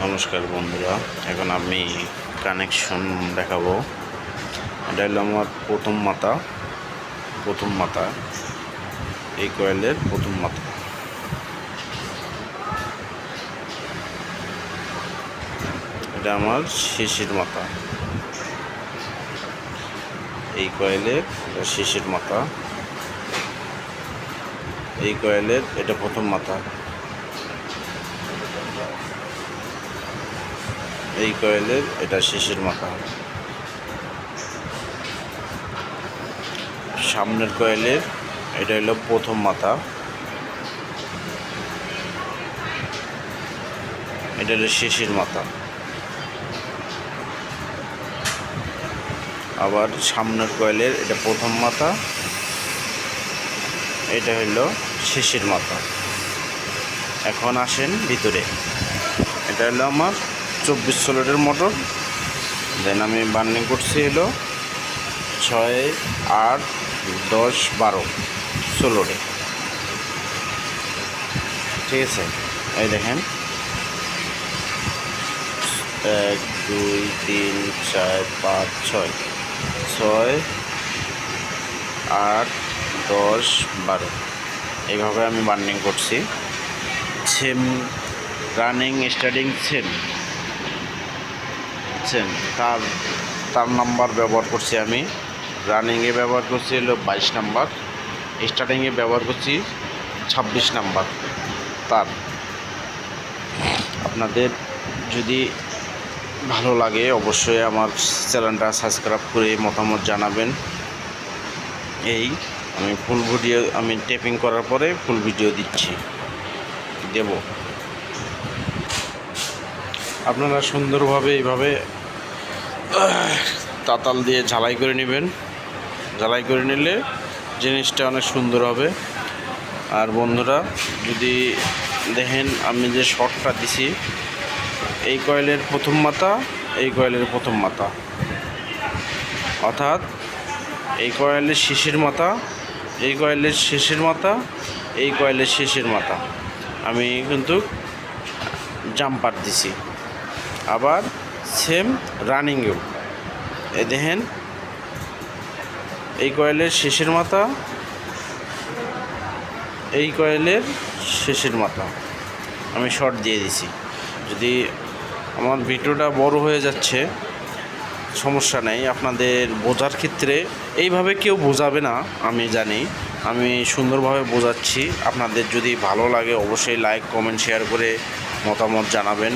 নমস্কার বন্ধুরা, এখন আমি কানেকশন দেখাবো। এটা হলো আমার প্রথম মাথা এই কয়েলের প্রথম মাথা। এটা আমার শেষের মাথা। এই কয়েলের শেষের মাথা। এই কয়েলের এটা প্রথম মাথা। এই কয়েলের এটা শেষের মাথা। সামনের কয়েলের এটা হলো প্রথম মাথা। এটা হলো শেষের মাথা। আবার সামনের কয়েলের এটা প্রথম মাথা, এটা হলো শেষের মাথা। এখন আসেন ভিতরে। এটা হলো আমার 24 সোলেটের মোটর। দেন আমি বার্নিং করছি হলো 6, 8, 10, 12 সোলোডে। ঠিক আছে, এই দেখেন 1, 2, 3, 4, 5, 6, 8, 10, 12 এইভাবে আমি বার্নিং করছি। সেম রানিং স্টার্টিং সেম তার নাম্বার ব্যবহার করছি আমি। রানিংয়ে ব্যবহার করছি হলো 22 নাম্বার, স্টার্টিংয়ে ব্যবহার করছি 26 নাম্বার তার। আপনাদের যদি ভালো লাগে অবশ্যই আমার চ্যানেলটা সাবস্ক্রাইব করে মতামত জানাবেন। এই আমি ফুল ভিডিও আমি টেপিং করার পরে ফুল ভিডিও দেব। আপনারা সুন্দরভাবে এইভাবে তাতাল দিয়ে ঝালাই করে নেবেন। ঝালাই করে নিলে জিনিসটা অনেক সুন্দর হবে। আর বন্ধুরা, যদি দেখেন আমি যে শর্টটা দিছি, এই কয়েলের প্রথম মাথা, এই কয়েলের প্রথম মাথা, অর্থাৎ এই কয়েলের শেষের মাথা, এই কয়েলের শেষের মাথা, এই কয়েলের শেষের মাথা আমি কিন্তু জাম্পার দিছি। আবার সেম রানিংয়েও এই দেখেন এই কয়েলের শেষের মাথা, এই কয়েলের শেষের মাথা আমি শর্ট দিয়ে দিছি। যদি আমার ভিডিওটা বড় হয়ে যাচ্ছে সমস্যা নেই, আপনাদের বোঝার ক্ষেত্রে এইভাবে কেউ বোঝাবে না আমি জানি, আমি সুন্দরভাবে বোঝাচ্ছি। আপনাদের যদি ভালো লাগে অবশ্যই লাইক, কমেন্ট, শেয়ার করে মতামত জানাবেন।